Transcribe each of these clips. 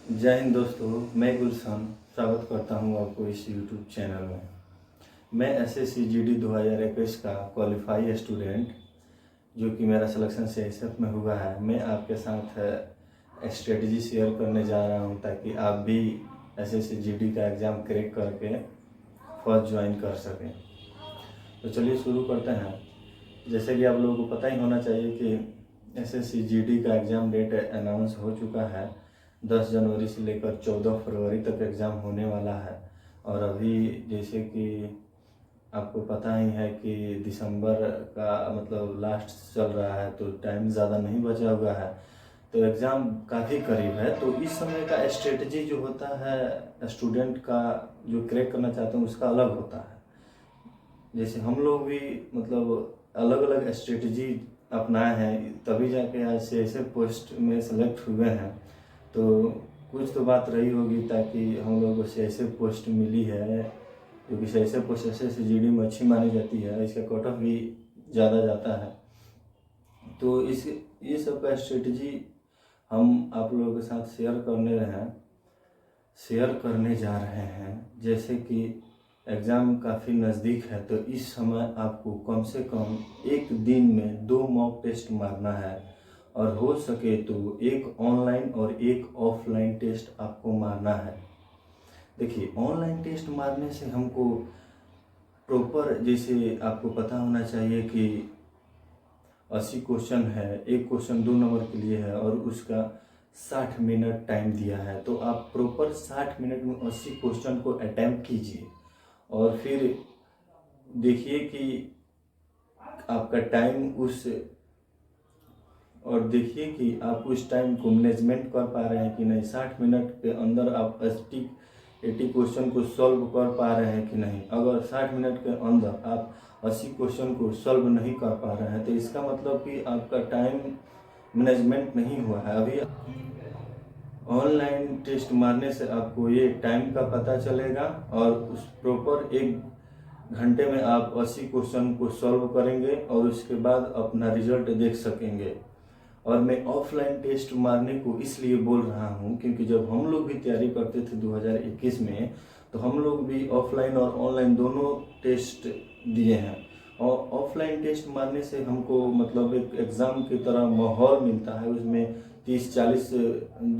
जय हिंद दोस्तों, मैं गुलशन स्वागत करता हूं आपको इस यूट्यूब चैनल में। मैं एसएससी जीडी 2021 का क्वालिफाई स्टूडेंट जो कि मेरा सिलेक्शन सीएसएफ में हुआ है, मैं आपके साथ स्ट्रेटजी शेयर करने जा रहा हूं ताकि आप भी एसएससी जीडी का एग्ज़ाम क्रैक करके फर्स्ट ज्वाइन कर सकें। तो चलिए शुरू करते हैं। जैसे कि आप लोगों को पता ही होना चाहिए कि एसएससी जीडी का एग्ज़ाम डेट अनाउंस हो चुका है। 10 जनवरी से लेकर 14 फरवरी तक एग्ज़ाम होने वाला है। और अभी जैसे कि आपको पता ही है कि दिसंबर का मतलब लास्ट चल रहा है, तो टाइम ज़्यादा नहीं बचा हुआ है, तो एग्ज़ाम काफ़ी करीब है। तो इस समय का स्ट्रेटजी जो होता है स्टूडेंट का, जो क्रैक करना चाहते हैं उसका अलग होता है। जैसे हम लोग भी मतलब अलग अलग स्ट्रेटजी अपनाए हैं, तभी जाके आज ऐसे पोस्ट में सेलेक्ट हुए हैं। तो कुछ तो बात रही होगी ताकि हम लोगों को ऐसे पोस्ट मिली है, क्योंकि ऐसे पोस्ट एसएससी जीडी में अच्छी मानी जाती है, इसका कट ऑफ भी ज़्यादा जाता है। तो ये सब का स्ट्रेटजी हम आप लोगों के साथ शेयर करने जा रहे हैं। जैसे कि एग्ज़ाम काफ़ी नज़दीक है, तो इस समय आपको कम से कम एक दिन में 2 मॉक टेस्ट मारना है, और हो सके तो एक ऑनलाइन और एक ऑफलाइन टेस्ट आपको मारना है। देखिए, ऑनलाइन टेस्ट मारने से हमको प्रॉपर, जैसे आपको पता होना चाहिए कि 80 क्वेश्चन है, एक क्वेश्चन 2 नंबर के लिए है और उसका 60 मिनट टाइम दिया है, तो आप प्रॉपर 60 मिनट में 80 क्वेश्चन को अटैम्प्ट कीजिए और फिर देखिए कि आपका टाइम देखिए कि आप उस टाइम को मैनेजमेंट कर पा रहे हैं कि नहीं। 60 मिनट के अंदर आप 80 क्वेश्चन को सॉल्व कर पा रहे हैं कि नहीं। अगर 60 मिनट के अंदर आप 80 क्वेश्चन को सॉल्व नहीं कर पा रहे हैं, तो इसका मतलब कि आपका टाइम मैनेजमेंट नहीं हुआ है। अभी ऑनलाइन टेस्ट मारने से आपको ये टाइम का पता चलेगा और उस प्रॉपर 1 घंटे में आप 80 क्वेश्चन को सॉल्व करेंगे और उसके बाद अपना रिजल्ट देख सकेंगे। और मैं ऑफलाइन टेस्ट मारने को इसलिए बोल रहा हूँ क्योंकि जब हम लोग भी तैयारी करते थे 2021 में, तो हम लोग भी ऑफलाइन और ऑनलाइन दोनों टेस्ट दिए हैं। और ऑफलाइन टेस्ट मारने से हमको मतलब एक एग्ज़ाम की तरह माहौल मिलता है। उसमें 30-40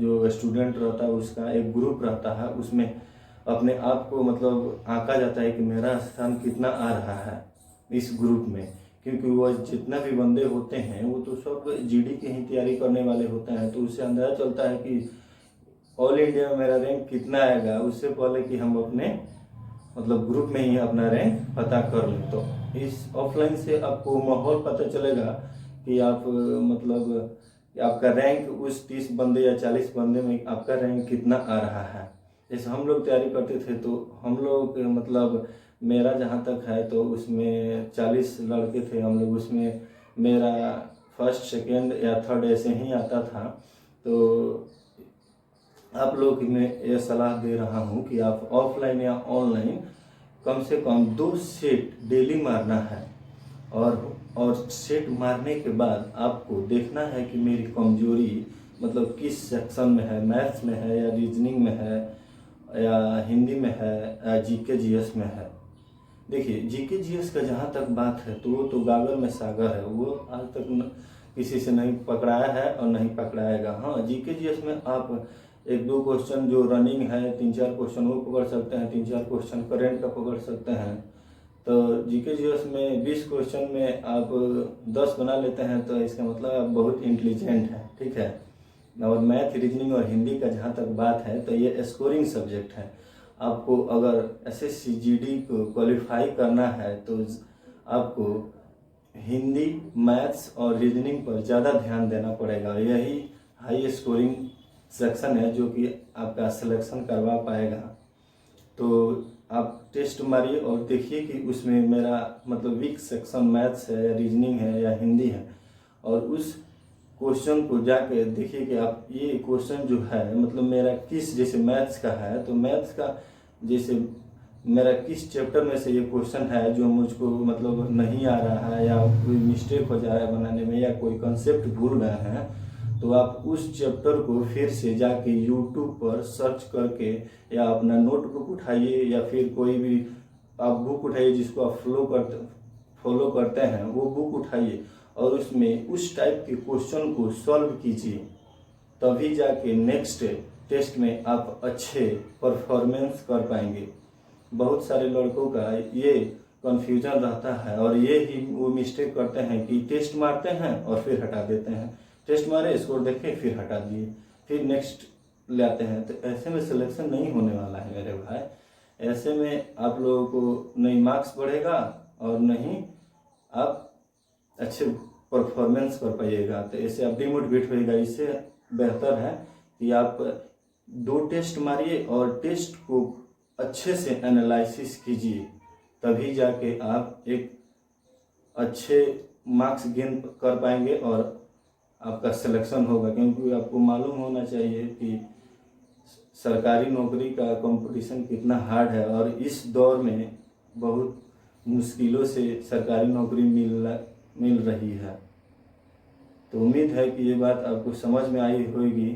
जो स्टूडेंट रहता है उसका एक ग्रुप रहता है, उसमें अपने आप को मतलब आंका जाता है कि मेरा स्थान कितना आ रहा है इस ग्रुप में, क्योंकि वह जितना भी बंदे होते हैं वो तो सब जीडी की ही तैयारी करने वाले होते हैं। तो उससे अंदाजा चलता है कि ऑल इंडिया में मेरा रैंक कितना आएगा, उससे पहले कि हम अपने मतलब ग्रुप में ही अपना रैंक पता कर लें। तो इस ऑफलाइन से आपको माहौल पता चलेगा कि आप मतलब आपका रैंक उस 30 बंदे या 40 बंदे में आपका रैंक कितना आ रहा है। जैसे हम लोग तैयारी करते थे, तो हम लोग मतलब मेरा जहाँ तक है तो उसमें 40 लड़के थे हम लोग, उसमें मेरा फर्स्ट सेकेंड या थर्ड ऐसे ही आता था। तो आप लोग में ये सलाह दे रहा हूँ कि आप ऑफलाइन या ऑनलाइन कम से कम 2 सेट डेली मारना है, और सेट मारने के बाद आपको देखना है कि मेरी कमजोरी मतलब किस सेक्शन में है, मैथ्स में है या रीजनिंग में है या हिंदी में है या जीके जीएस में है। देखिए, जीके जीएस का जहाँ तक बात है तो वो तो गागर में सागर है, वो आज तक किसी से नहीं पकड़ाया है और नहीं पकड़ाएगा। हाँ, जीके जीएस में आप 1-2 क्वेश्चन जो रनिंग है, 3-4 क्वेश्चन वो पकड़ सकते हैं, 3-4 क्वेश्चन करेंट का पकड़ सकते हैं। तो जीके जीएस में 20 क्वेश्चन में आप 10 बना लेते हैं, तो इसका मतलब आप बहुत इंटेलिजेंट हैं, ठीक है। और मैथ, रीजनिंग और हिंदी का जहाँ तक बात है तो ये स्कोरिंग सब्जेक्ट है। आपको अगर एसएससी जीडी को क्वालिफाई करना है तो आपको हिंदी, मैथ्स और रीजनिंग पर ज़्यादा ध्यान देना पड़ेगा। यही हाई स्कोरिंग सेक्शन है जो कि आपका सिलेक्शन करवा पाएगा। तो आप टेस्ट मारिए और देखिए कि उसमें मेरा मतलब वीक सेक्शन मैथ्स है या रीजनिंग है या हिंदी है, और उस क्वेश्चन को जाके देखिए कि आप ये क्वेश्चन जो है मतलब मेरा किस, जैसे मैथ्स का है तो मैथ्स का जैसे मेरा किस चैप्टर में से ये क्वेश्चन है जो मुझको मतलब नहीं आ रहा है या कोई मिस्टेक हो जा रहा है बनाने में या कोई कंसेप्ट भूल गए हैं, तो आप उस चैप्टर को फिर से जाके यूट्यूब पर सर्च करके या अपना नोटबुक उठाइए या फिर कोई भी आप बुक उठाइए जिसको आप फॉलो करते हैं, वो बुक उठाइए और उसमें उस टाइप के क्वेश्चन को सॉल्व कीजिए। तभी जाके नेक्स्ट टेस्ट में आप अच्छे परफॉर्मेंस कर पाएंगे। बहुत सारे लड़कों का ये कन्फ्यूजन रहता है और ये ही वो मिस्टेक करते हैं कि टेस्ट मारते हैं और फिर हटा देते हैं, टेस्ट मारे स्कोर देखे फिर हटा दिए, फिर नेक्स्ट ले आते हैं। तो ऐसे में सिलेक्शन नहीं होने वाला है मेरे भाई। ऐसे में आप लोगों को नहीं मार्क्स बढ़ेगा और नहीं आप अच्छे परफॉर्मेंस कर पाइएगा। तो ऐसे आप डिमोटिवेट होइएगा। इससे बेहतर है कि आप 2 टेस्ट मारिए और टेस्ट को अच्छे से एनालिसिस कीजिए, तभी जाके आप एक अच्छे मार्क्स गेन कर पाएंगे और आपका सिलेक्शन होगा। क्योंकि आपको मालूम होना चाहिए कि सरकारी नौकरी का कंपटीशन कितना हार्ड है और इस दौर में बहुत मुश्किलों से सरकारी नौकरी मिल रही है। तो उम्मीद है कि ये बात आपको समझ में आई होगी।